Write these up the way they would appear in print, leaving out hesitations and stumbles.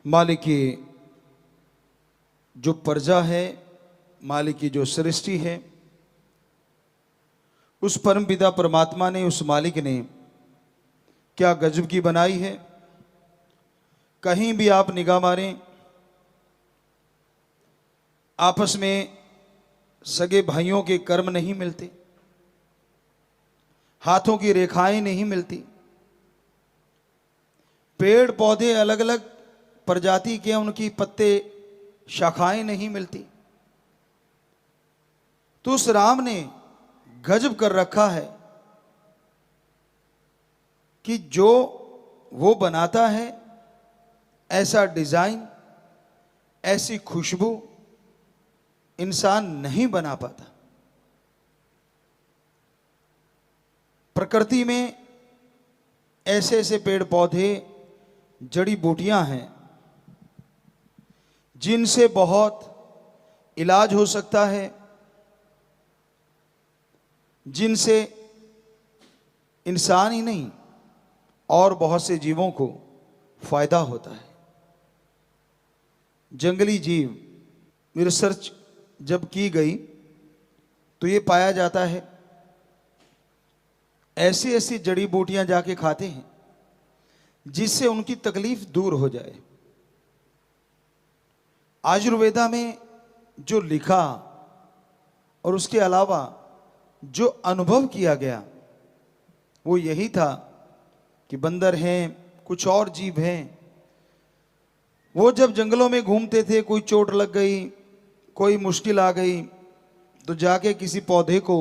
मालिक की जो प्रजा है, मालिक की जो सृष्टि है, उस परमपिता परमात्मा ने, उस मालिक ने क्या गजब की बनाई है। कहीं भी आप निगाह मारें, आपस में सगे भाइयों के कर्म नहीं मिलते, हाथों की रेखाएं नहीं मिलती, पेड़ पौधे अलग अलग प्रजाति के उनकी पत्ते शाखाएं नहीं मिलती। तो उस राम ने गजब कर रखा है कि जो वो बनाता है, ऐसा डिजाइन, ऐसी खुशबू इंसान नहीं बना पाता। प्रकृति में ऐसे ऐसे पेड़ पौधे, जड़ी बूटियां हैं जिनसे बहुत इलाज हो सकता है, जिनसे इंसान ही नहीं और बहुत से जीवों को फायदा होता है। जंगली जीव रिसर्च जब की गई तो ये पाया जाता है ऐसी ऐसी जड़ी बूटियां जाके खाते हैं जिससे उनकी तकलीफ दूर हो जाए। आयुर्वेदा में जो लिखा और उसके अलावा जो अनुभव किया गया वो यही था कि बंदर हैं, कुछ और जीव हैं, वो जब जंगलों में घूमते थे, कोई चोट लग गई, कोई मुश्किल आ गई, तो जाके किसी पौधे को,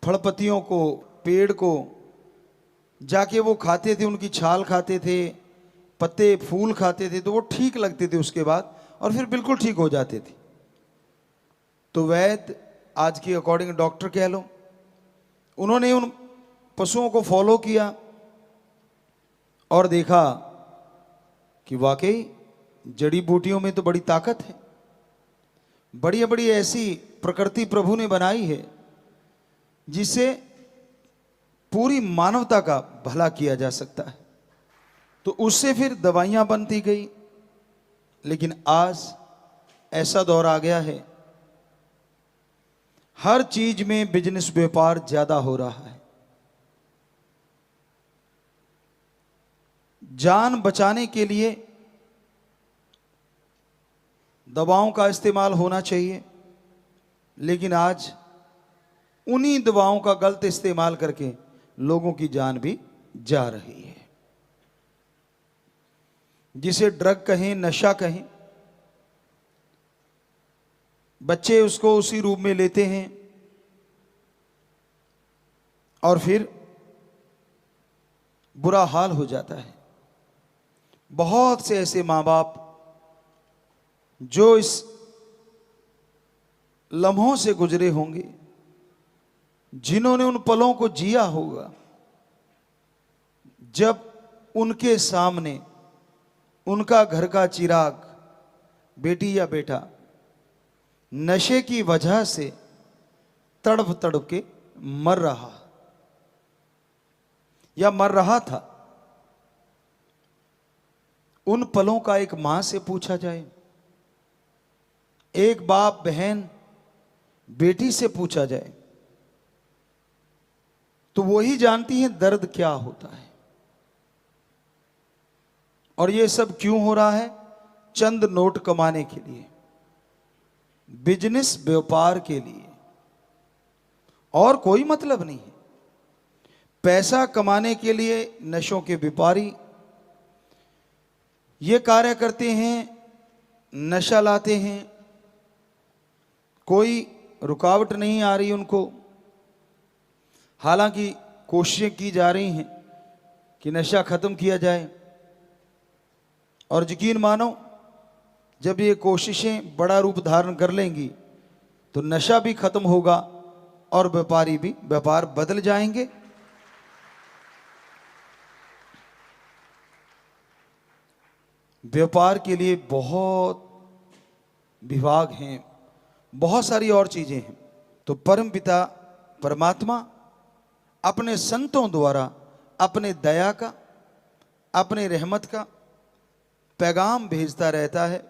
फड़पत्तियों को, पेड़ को जाके वो खाते थे, उनकी छाल खाते थे, पत्ते फूल खाते थे, तो वो ठीक लगते थे उसके बाद, और फिर बिल्कुल ठीक हो जाते थे। तो वैद्य, आज की अकॉर्डिंग डॉक्टर कह लो, उन्होंने उन पशुओं को फॉलो किया और देखा कि वाकई जड़ी बूटियों में तो बड़ी ताकत है। बड़ी बड़ी ऐसी प्रकृति प्रभु ने बनाई है जिससे पूरी मानवता का भला किया जा सकता है। तो उससे फिर दवाइयां बनती गई। लेकिन आज ऐसा दौर आ गया है, हर चीज में बिजनेस, व्यापार ज्यादा हो रहा है। जान बचाने के लिए दवाओं का इस्तेमाल होना चाहिए, लेकिन आज उन्हीं दवाओं का गलत इस्तेमाल करके लोगों की जान भी जा रही है। जिसे ड्रग कहें, नशा कहें, बच्चे उसको उसी रूप में लेते हैं और फिर बुरा हाल हो जाता है। बहुत से ऐसे मां बाप जो इस लम्हों से गुजरे होंगे, जिन्होंने उन पलों को जिया होगा जब उनके सामने उनका घर का चिराग, बेटी या बेटा, नशे की वजह से तड़प तड़प के मर रहा या मर रहा था। उन पलों का एक मां से पूछा जाए, एक बाप बहन बेटी से पूछा जाए, तो वही जानती है दर्द क्या होता है। और ये सब क्यों हो रहा है? चंद नोट कमाने के लिए, बिजनेस, व्यापार के लिए, और कोई मतलब नहीं है। पैसा कमाने के लिए नशों के व्यापारी ये कार्य करते हैं, नशा लाते हैं, कोई रुकावट नहीं आ रही उनको। हालांकि कोशिशें की जा रही हैं कि नशा खत्म किया जाए, और यकीन मानो जब ये कोशिशें बड़ा रूप धारण कर लेंगी तो नशा भी खत्म होगा और व्यापारी भी, व्यापार बदल जाएंगे। व्यापार के लिए बहुत विभाग हैं, बहुत सारी और चीजें हैं। तो परमपिता परमात्मा अपने संतों द्वारा अपने दया का, अपने रहमत का पैगाम भेजता रहता है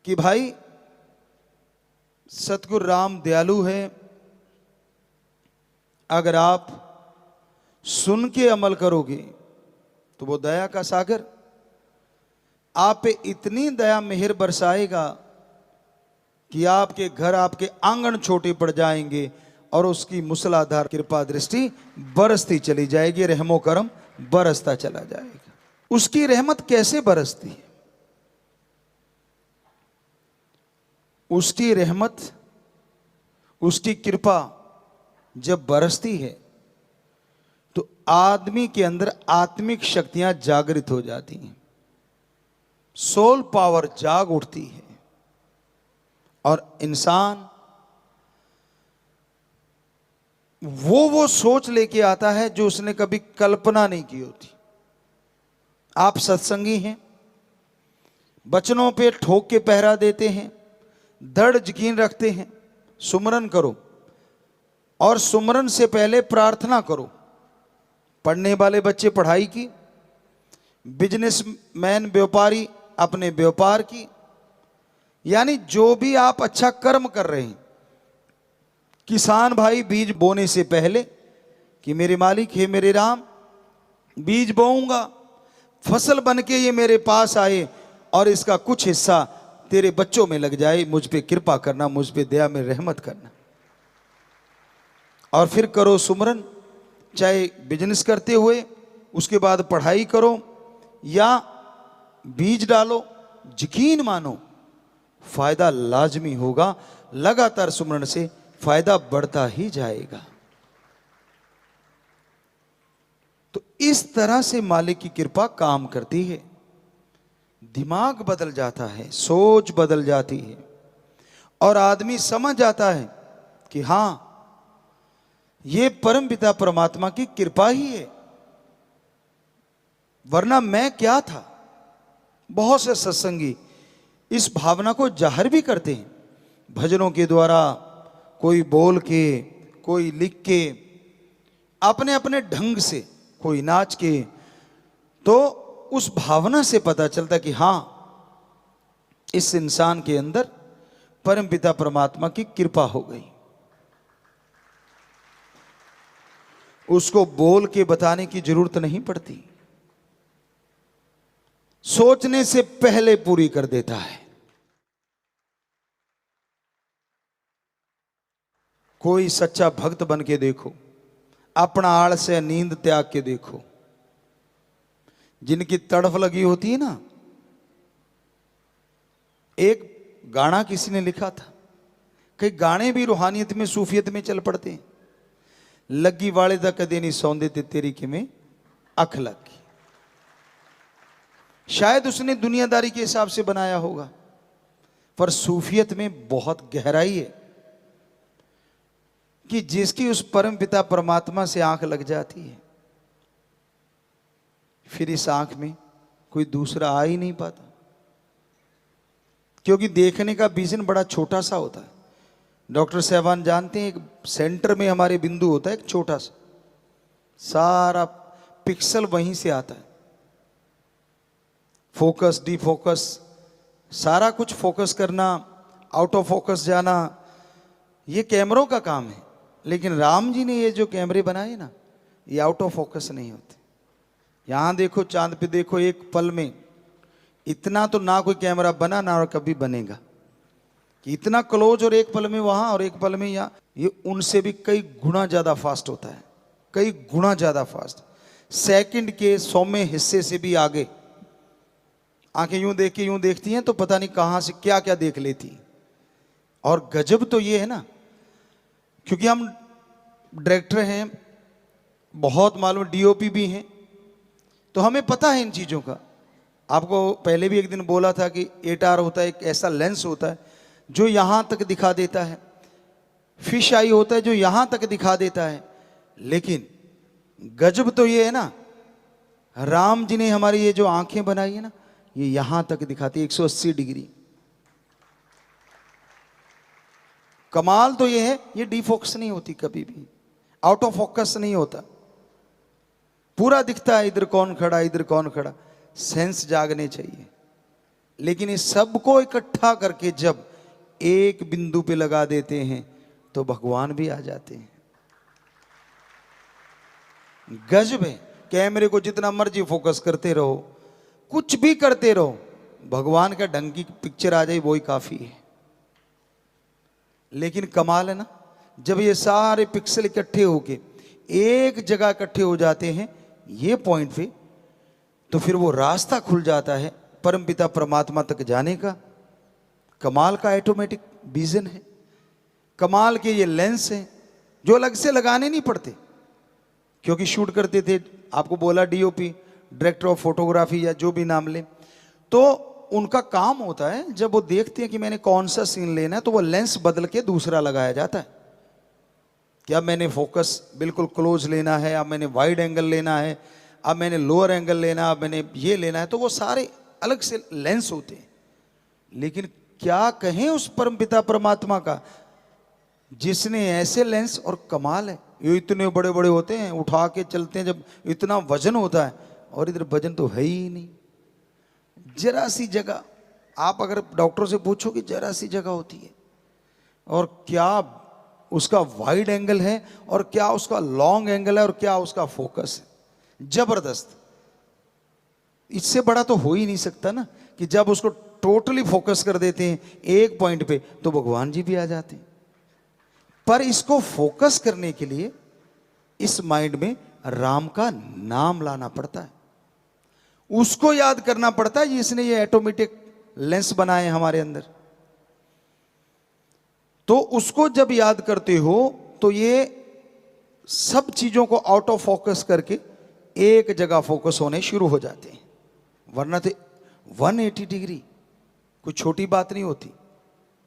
कि भाई सतगुरु राम दयालु है, अगर आप सुन के अमल करोगे तो वो दया का सागर आप पे इतनी दया मेहर बरसाएगा कि आपके घर, आपके आंगन छोटे पड़ जाएंगे और उसकी मूसलाधार कृपा दृष्टि बरसती चली जाएगी, रहमो करम बरसता चला जाएगा। उसकी रहमत कैसे बरसती है? उसकी रहमत, उसकी कृपा जब बरसती है तो आदमी के अंदर आत्मिक शक्तियां जागृत हो जाती हैं, सोल पावर जाग उठती है और इंसान वो सोच लेके आता है जो उसने कभी कल्पना नहीं की होती। आप सत्संगी हैं, वचनों पे ठोक के पहरा देते हैं, दृढ़ यकीन रखते हैं, सुमरन करो और सुमरन से पहले प्रार्थना करो। पढ़ने वाले बच्चे पढ़ाई की, बिजनेसमैन व्यापारी अपने व्यापार की, यानी जो भी आप अच्छा कर्म कर रहे हैं। किसान भाई बीज बोने से पहले कि मेरे मालिक हे मेरे राम, बीज बोऊंगा, फसल बन के ये मेरे पास आए और इसका कुछ हिस्सा तेरे बच्चों में लग जाए, मुझ पे कृपा करना, मुझ पे दया में रहमत करना। और फिर करो सुमरन, चाहे बिजनेस करते हुए, उसके बाद पढ़ाई करो या बीज डालो, यकीन मानो फायदा लाजमी होगा। लगातार सुमरन से फायदा बढ़ता ही जाएगा। तो इस तरह से मालिक की कृपा काम करती है। दिमाग बदल जाता है, सोच बदल जाती है और आदमी समझ जाता है कि हां, ये परमपिता परमात्मा की कृपा ही है, वरना मैं क्या था। बहुत से सत्संगी इस भावना को जाहिर भी करते हैं, भजनों के द्वारा, कोई बोल के, कोई लिख के, अपने अपने ढंग से, कोई नाच के। तो उस भावना से पता चलता कि हां, इस इंसान के अंदर परमपिता परमात्मा की कृपा हो गई। उसको बोल के बताने की जरूरत नहीं पड़ती, सोचने से पहले पूरी कर देता है। कोई सच्चा भक्त बन के देखो, अपना आड़ से नींद त्याग के देखो। जिनकी तड़फ लगी होती है ना, एक गाना किसी ने लिखा था, कई गाने भी रूहानियत में, सूफियत में चल पड़ते हैं। लगी वाले दा कदे नहीं सौंदे ते तेरी किमें अख लगी। शायद उसने दुनियादारी के हिसाब से बनाया होगा, पर सूफियत में बहुत गहराई है कि जिसकी उस परम पिता परमात्मा से आंख लग जाती है, फिर इस आंख में कोई दूसरा आ ही नहीं पाता, क्योंकि देखने का विजन बड़ा छोटा सा होता है। डॉक्टर साहबान जानते हैं, एक सेंटर में हमारे बिंदु होता है, एक छोटा सा, सारा पिक्सल वहीं से आता है। फोकस, डी फोकस, सारा कुछ फोकस करना, आउट ऑफ फोकस जाना, ये कैमरों का काम है। लेकिन राम जी ने ये जो कैमरे बनाए ना, ये आउट ऑफ फोकस नहीं होते। यहां देखो, चांद पे देखो, एक पल में इतना तो ना कोई कैमरा बना ना और कभी बनेगा कि इतना क्लोज, और एक पल में वहां और एक पल में यहां। ये उनसे भी कई गुना ज्यादा फास्ट होता है, कई गुना ज्यादा फास्ट, सेकंड के 100वें हिस्से से भी आगे। आंखें यूं देख के यूं देखती हैं तो पता नहीं कहां से क्या क्या देख लेती। और गजब तो ये है ना, क्योंकि हम डायरेक्टर हैं, बहुत मालूम, डीओपी भी हैं, तो हमें पता है इन चीज़ों का। आपको पहले भी एक दिन बोला था कि एटार होता है, एक ऐसा लेंस होता है जो यहाँ तक दिखा देता है, फिश आई होता है जो यहाँ तक दिखा देता है। लेकिन गजब तो ये है ना, राम जी ने हमारी ये जो आंखें बनाई है ना, ये यहाँ तक दिखाती है 180 डिग्री। कमाल तो ये है, ये डीफोकस नहीं होती कभी भी, आउट ऑफ फोकस नहीं होता, पूरा दिखता है, इधर कौन खड़ा, इधर कौन खड़ा। सेंस जागने चाहिए। लेकिन इस सबको इकट्ठा करके जब एक बिंदु पे लगा देते हैं तो भगवान भी आ जाते हैं। गजब है। कैमरे को जितना मर्जी फोकस करते रहो, कुछ भी करते रहो, भगवान का ढंग की पिक्चर आ जाए वही काफी है। लेकिन कमाल है ना, जब ये सारे पिक्सल इकट्ठे होके एक जगह इकट्ठे हो जाते हैं ये पॉइंट पे, तो फिर वो रास्ता खुल जाता है परमपिता परमात्मा तक जाने का। कमाल का ऑटोमेटिक विजन है, कमाल के ये लेंस हैं जो अलग से लगाने नहीं पड़ते। क्योंकि शूट करते थे, आपको बोला डीओपी, डायरेक्टर ऑफ फोटोग्राफी या जो भी नाम ले, तो उनका काम होता है जब वो देखते हैं कि मैंने कौन सा सीन लेना है तो वो लेंस बदल के दूसरा लगाया जाता है। क्या मैंने फोकस बिल्कुल क्लोज लेना है, अब मैंने वाइड एंगल लेना है, अब मैंने लोअर एंगल लेना, अब मैंने ये लेना है, तो वो सारे अलग से लेंस होते हैं। लेकिन क्या कहें उस परमपिता परमात्मा का जिसने ऐसे लेंस, और कमाल है ये इतने बड़े बड़े होते हैं, उठा के चलते हैं जब इतना वजन होता है, और इधर वजन तो है ही नहीं। जरा सी जगह, आप अगर डॉक्टर से पूछो कि जरा सी जगह होती है, और क्या उसका वाइड एंगल है और क्या उसका लॉन्ग एंगल है और क्या उसका फोकस है, जबरदस्त। इससे बड़ा तो हो ही नहीं सकता ना कि जब उसको टोटली फोकस कर देते हैं एक पॉइंट पे तो भगवान जी भी आ जाते हैं। पर इसको फोकस करने के लिए इस माइंड में राम का नाम लाना पड़ता है, उसको याद करना पड़ता है जिसने ये ऑटोमेटिक लेंस बनाए हमारे अंदर। तो उसको जब याद करते हो तो ये सब चीजों को आउट ऑफ फोकस करके एक जगह फोकस होने शुरू हो जाते हैं। वरना तो 180 डिग्री कोई छोटी बात नहीं होती।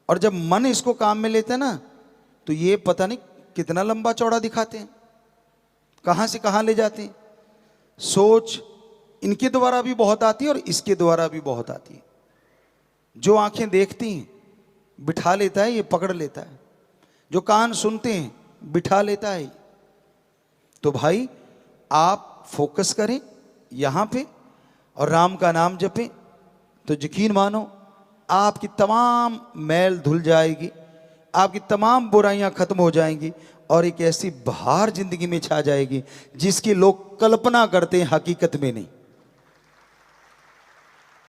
और जब मन इसको काम में लेता है ना तो ये पता नहीं कितना लंबा चौड़ा दिखाते हैं, कहां से कहां ले जाते हैं। सोच इनके द्वारा भी बहुत आती है और इसके द्वारा भी बहुत आती है। जो आंखें देखती हैं बिठा लेता है, ये पकड़ लेता है। जो कान सुनते हैं बिठा लेता है। तो भाई आप फोकस करें यहां पे और राम का नाम जपें, तो यकीन मानो आपकी तमाम मैल धुल जाएगी, आपकी तमाम बुराइयां खत्म हो जाएंगी और एक ऐसी बहार जिंदगी में छा जाएगी जिसकी लोग कल्पना करते हैं, हकीकत में नहीं।